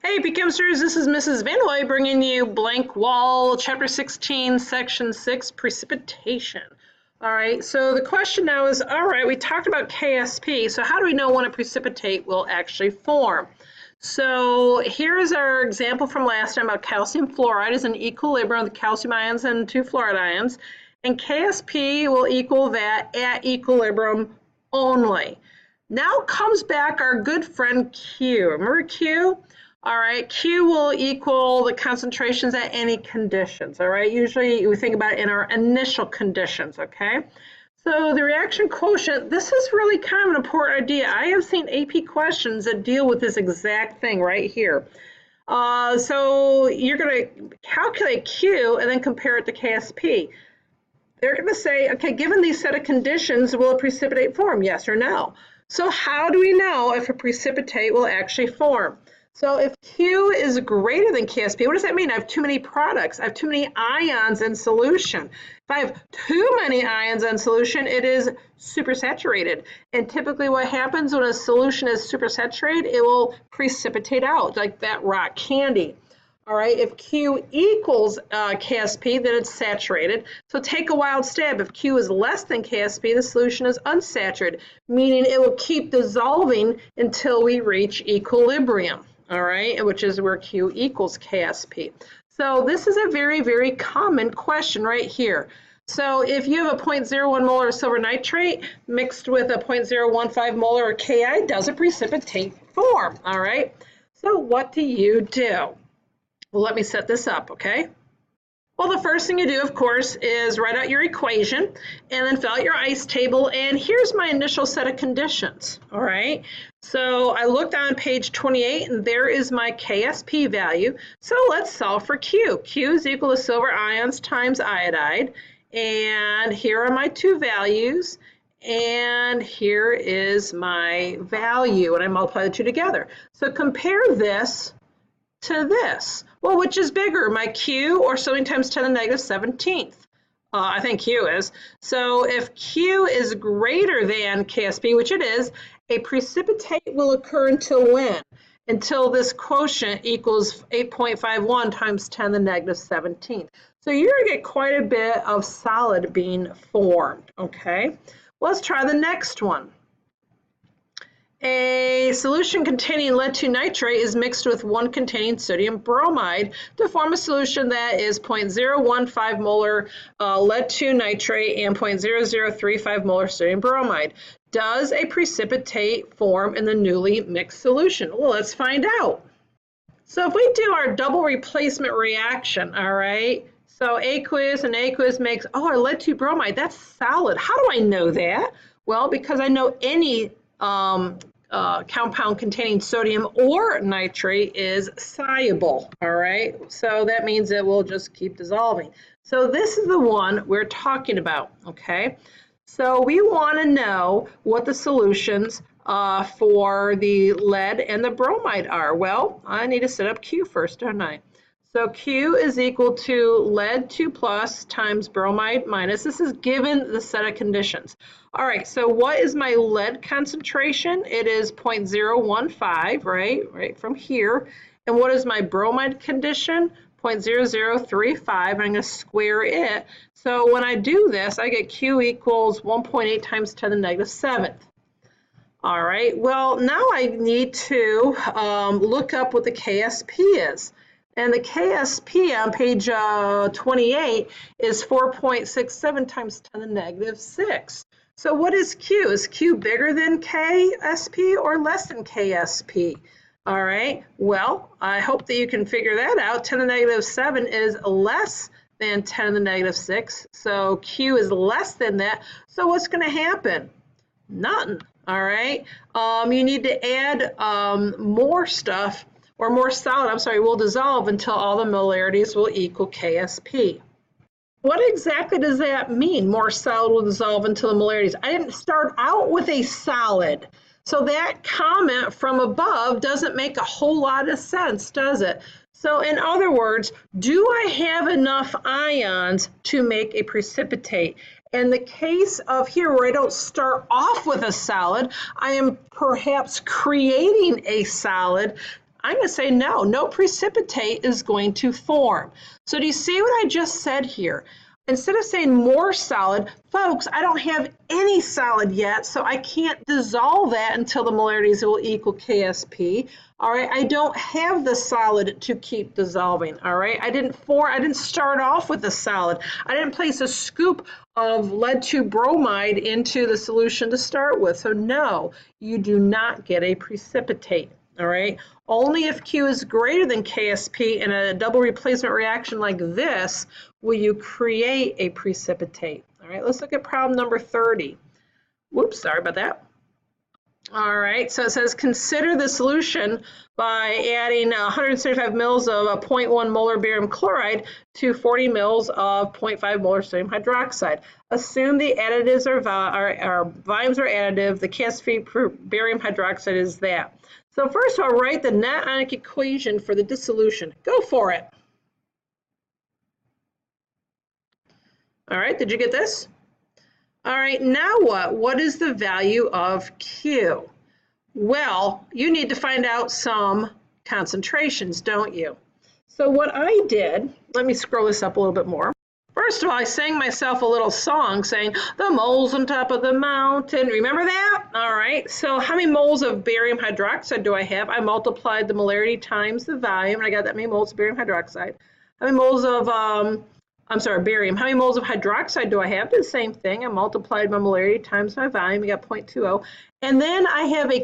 Hey, Chemisters, this is Mrs. Vanderlei bringing you Blankwalle, Chapter 16, Section 6, Precipitation. All right, so the question now is, all right, we talked about KSP, so how do we know when a precipitate will actually form? So here's our example from last time about calcium fluoride is in equilibrium with calcium ions and two fluoride ions, and KSP will equal that at equilibrium only. Now comes back our good friend Q. Remember Q? All right, Q will equal the concentrations at any conditions, all right? Usually we think about it in our initial conditions, okay? So the reaction quotient, this is really kind of an important idea. I have seen AP questions that deal with this exact thing right here. So you're going to calculate Q and then compare it to KSP. They're going to say, okay, given these set of conditions, will a precipitate form, yes or no? So how do we know if a precipitate will actually form? So if Q is greater than KSP, what does that mean? I have too many products. I have too many ions in solution. If I have too many ions in solution, it is supersaturated. And typically what happens when a solution is supersaturated, it will precipitate out like that rock candy. All right, if Q equals KSP, then it's saturated. So take a wild stab. If Q is less than KSP, the solution is unsaturated, meaning it will keep dissolving until we reach equilibrium, all right, which is where Q equals KSP. So this is a very, very common question right here. So if you have a 0.01 molar of silver nitrate mixed with a 0.015 molar of Ki, does a precipitate form, all right? So what do you do? Well, let me set this up, okay? Well, the first thing you do, of course, is write out your equation and then fill out your ice table. And here's my initial set of conditions, all right? So I looked on page 28 and there is my KSP value. So let's solve for Q. Q is equal to silver ions times iodide. And here are my two values. And here is my value, and I multiply the two together. So compare this to this. Well, which is bigger, my Q or something times 10 to the negative 17th? I think Q is. So if Q is greater than KSP, which it is, a precipitate will occur until when? Until this quotient equals 8.51 times 10 to the negative 17th. So you're going to get quite a bit of solid being formed, okay? Let's try the next one. A solution containing lead-2 nitrate is mixed with one containing sodium bromide to form a solution that is 0.015 molar lead-2 nitrate and 0.0035 molar sodium bromide. Does a precipitate form in the newly mixed solution? Well, let's find out. So if we do our double replacement reaction, all right, so aqueous and aqueous makes, our lead-2 bromide, that's solid. How do I know that? Well, because I know any compound containing sodium or nitrate is soluble, all right? So that means it will just keep dissolving. So this is the one we're talking about, okay? So we want to know what the solutions for the lead and the bromide are. Well, I need to set up Q first, don't I? So Q is equal to lead 2 plus times bromide minus. This is given the set of conditions. All right, so what is my lead concentration? It is 0.015, right from here. And what is my bromide condition? 0.0035. I'm going to square it. So when I do this, I get Q equals 1.8 times 10 to the negative 7th. All right, well, now I need to look up what the KSP is. And the KSP on page 28 is 4.67 times 10 to the negative 6. So what is Q? Is Q bigger than KSP or less than KSP? All right, well, I hope that you can figure that out. 10 to the negative 7 is less than 10 to the negative 6. So Q is less than that. So what's going to happen? Nothing, all right? You need to add more stuff, or more solid, will dissolve until all the molarities will equal KSP. What exactly does that mean? More solid will dissolve until the molarities. I didn't start out with a solid. So that comment from above doesn't make a whole lot of sense, does it? So in other words, do I have enough ions to make a precipitate? In the case of here where I don't start off with a solid, I am perhaps creating a solid I'm going to say no, no precipitate is going to form. So do you see what I just said here? Instead of saying more solid, folks, I don't have any solid yet, so I can't dissolve that until the molarities will equal KSP. All right, I don't have the solid to keep dissolving. All right, I didn't start off with a solid. I didn't place a scoop of lead 2 bromide into the solution to start with. So no, you do not get a precipitate. All right, only if Q is greater than KSP in a double replacement reaction like this will you create a precipitate. All right, let's look at problem number 30. Whoops, sorry about that. All right, so it says consider the solution by adding 175 mils of 0.1 molar barium chloride to 40 mils of 0.5 molar sodium hydroxide. Assume the additives are volumes are additive. The KSP per barium hydroxide is that. So first of all, write the net ionic equation for the dissolution. Go for it. All right, did you get this? All right, now what? What is the value of Q? Well, you need to find out some concentrations, don't you? So what I did, let me scroll this up a little bit more. First of all, I sang myself a little song saying, the moles on top of the mountain. Remember that? All right, so how many moles of barium hydroxide do I have? I multiplied the molarity times the volume, and I got that many moles of barium hydroxide. How many moles of, barium. How many moles of hydroxide do I have? Did the same thing. I multiplied my molarity times my volume. I got 0.20. And then I have a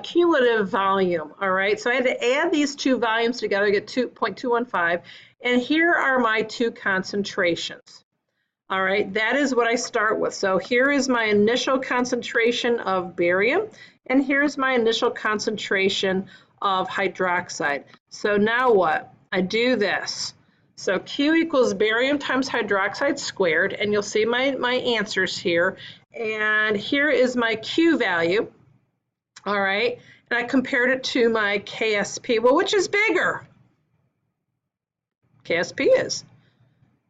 cumulative volume, all right? So I had to add these two volumes together to get 2.215. And here are my two concentrations. All right, that is what I start with. So here is my initial concentration of barium, and here's my initial concentration of hydroxide. So now what? I do this. So Q equals barium times hydroxide squared, and you'll see my answers here. And here is my Q value, all right? And I compared it to my KSP. Well, which is bigger? KSP is.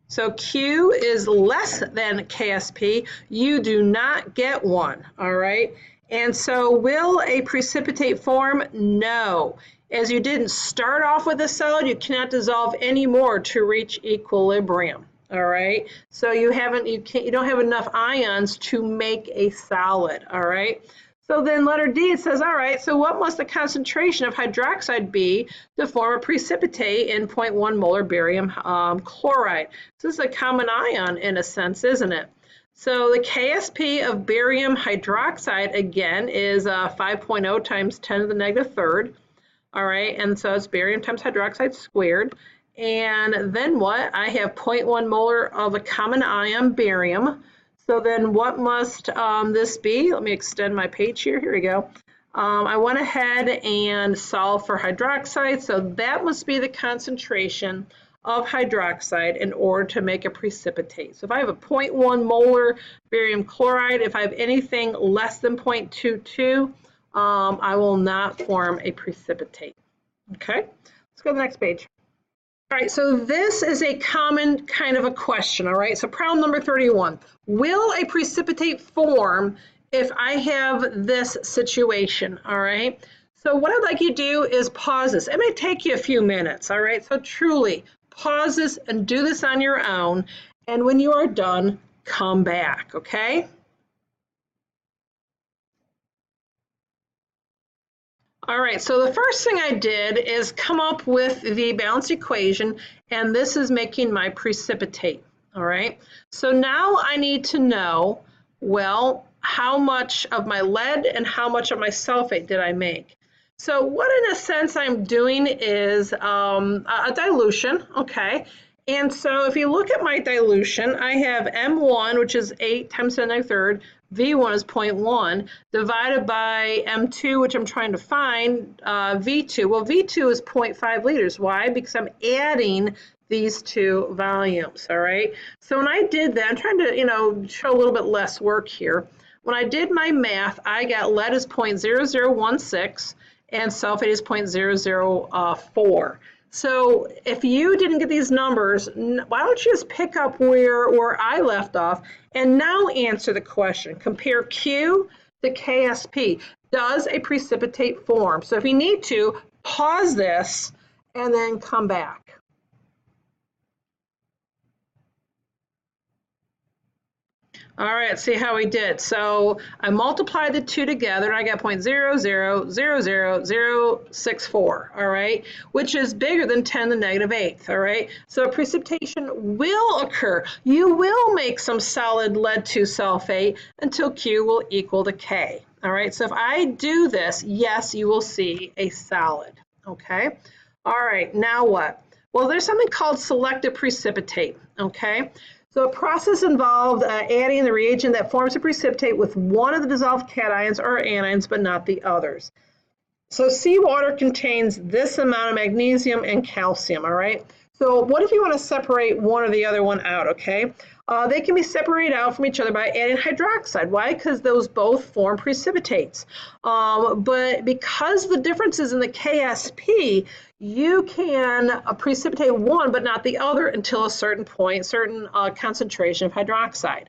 So Q is less than KSP. You do not get one, all right? And so will a precipitate form? No. As you didn't start off with a solid, you cannot dissolve any more to reach equilibrium, all right? So you don't have enough ions to make a solid, all right? So then letter D, it says, all right, so what must the concentration of hydroxide be to form a precipitate in 0.1 molar barium chloride? So this is a common ion in a sense, isn't it? So the KSP of barium hydroxide, again, is 5.0 times 10 to the negative third. All right, and so it's barium times hydroxide squared. And then what? I have 0.1 molar of a common ion, barium. So then what must this be? Let me extend my page here. Here we go. I went ahead and solved for hydroxide. So that must be the concentration of hydroxide in order to make a precipitate. So if I have a 0.1 molar barium chloride, if I have anything less than 0.22, I will not form a precipitate. Okay, let's go to the next page. All right, so this is a common kind of a question, all right? So problem number 31. Will a precipitate form if I have this situation, all right? So what I'd like you to do is pause this. It may take you a few minutes, all right? So truly, pause this and do this on your own. And when you are done, come back, okay? All right, so the first thing I did is come up with the balanced equation, and this is making my precipitate, all right? So now I need to know, well, how much of my lead and how much of my sulfate did I make? So what in a sense I'm doing is a dilution, okay? And so if you look at my dilution, I have M1, which is 8 times 10 to the third, V1 is 0.1, divided by M2, which I'm trying to find, V2. Well, V2 is 0.5 liters. Why? Because I'm adding these two volumes, all right? So when I did that, I'm trying to, show a little bit less work here. When I did my math, I got lead is 0.0016 and sulfate is 0.004. So if you didn't get these numbers, why don't you just pick up where I left off and now answer the question. Compare Q to KSP. does a precipitate form. So if you need to, pause this and then come back. All right, see how we did. So I multiplied the two together and I got 0.0000064, all right, which is bigger than 10 to the negative eighth, all right? So precipitation will occur. You will make some solid lead 2 sulfate until Q will equal to K, all right? So if I do this, yes, you will see a solid, okay? All right, now what? Well, there's something called selective precipitate, okay? So a process involved adding the reagent that forms a precipitate with one of the dissolved cations or anions, but not the others. So seawater contains this amount of magnesium and calcium, all right? So what if you want to separate one or the other one out, okay? They can be separated out from each other by adding hydroxide. Why? Because those both form precipitates. But because the differences in the KSP, you can precipitate one but not the other until a certain point, certain concentration of hydroxide.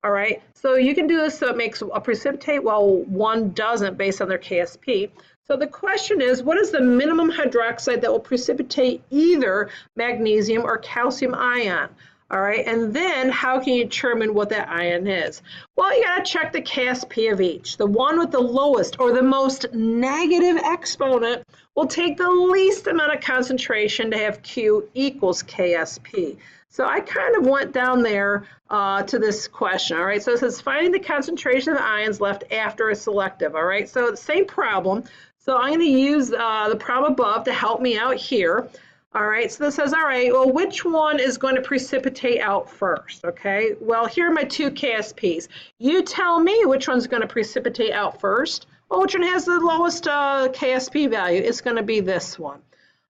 All right, so you can do this so it makes a precipitate while one doesn't based on their KSP. So the question is, what is the minimum hydroxide that will precipitate either magnesium or calcium ion? All right, and then how can you determine what that ion is? Well, you gotta check the KSP of each. The one with the lowest or the most negative exponent will take the least amount of concentration to have Q equals KSP. So I kind of went down there to this question, all right? So it says finding the concentration of the ions left after a selective, all right? So the same problem. So I'm gonna use the problem above to help me out here. All right, so this says, all right, well, which one is going to precipitate out first, okay? Well, here are my two KSPs. You tell me which one's going to precipitate out first. Well, which one has the lowest KSP value? It's going to be this one.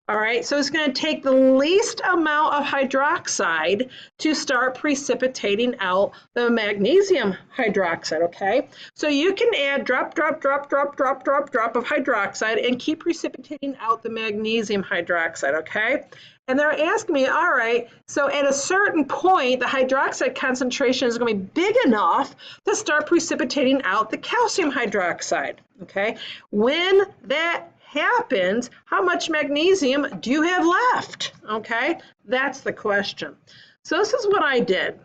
All right, so it's going to take the least amount of hydroxide to start precipitating out the magnesium hydroxide, okay? So you can add drop of hydroxide and keep precipitating out the magnesium hydroxide, okay? And they're asking me, all right, so at a certain point, the hydroxide concentration is going to be big enough to start precipitating out the calcium hydroxide, okay? When that happens, how much magnesium do you have left? Okay, that's the question. So this is what I did.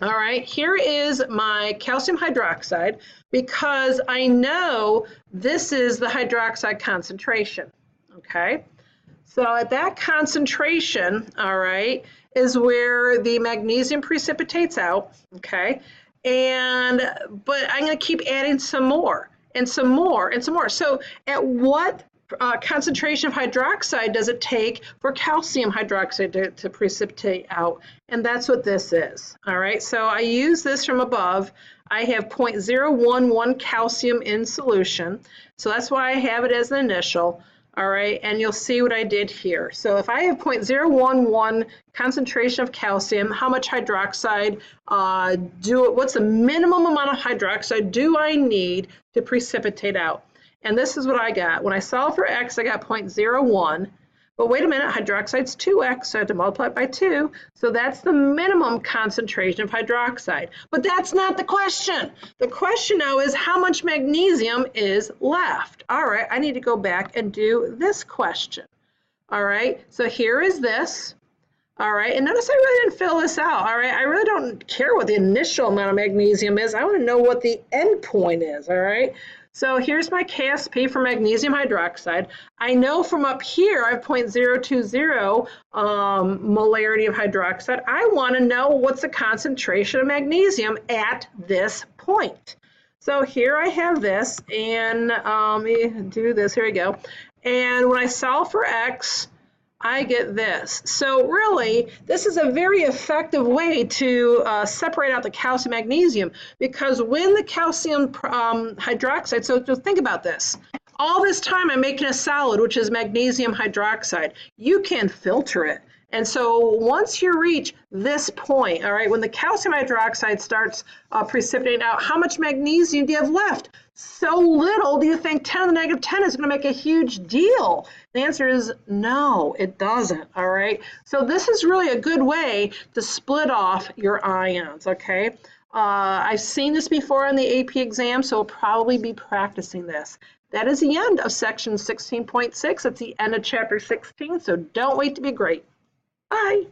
All right, here is my calcium hydroxide because I know this is the hydroxide concentration. Okay, so at that concentration, all right, is where the magnesium precipitates out. Okay, but I'm going to keep adding some more. And some more, and some more. So at what concentration of hydroxide does it take for calcium hydroxide to precipitate out? And that's what this is. All right, so I use this from above. I have 0.011 calcium in solution. So that's why I have it as an initial. All right, and you'll see what I did here. So if I have 0.011 concentration of calcium, how much hydroxide what's the minimum amount of hydroxide do I need to precipitate out? And this is what I got. When I solve for X, I got 0.01. But wait a minute, hydroxide's 2X, so I have to multiply it by 2. So that's the minimum concentration of hydroxide. But that's not the question. The question now is how much magnesium is left? All right, I need to go back and do this question. All right, so here is this. All right, and notice I really didn't fill this out. All right, I really don't care what the initial amount of magnesium is. I want to know what the end point is, all right? So here's my KSP for magnesium hydroxide. I know from up here I have 0.020 molarity of hydroxide. I want to know what's the concentration of magnesium at this point. So here I have this, and let me do this. Here we go. And when I solve for X, I get this. So really, this is a very effective way to separate out the calcium magnesium, because when the calcium hydroxide, so think about this. All this time I'm making a solid, which is magnesium hydroxide. You can filter it. And so once you reach this point, all right, when the calcium hydroxide starts precipitating out, how much magnesium do you have left? So little. Do you think 10 to the negative 10 is going to make a huge deal? The answer is no, it doesn't, all right? So this is really a good way to split off your ions, okay? I've seen this before on the AP exam, so we'll probably be practicing this. That is the end of section 16.6. It's the end of chapter 16, so don't wait to be great. Bye.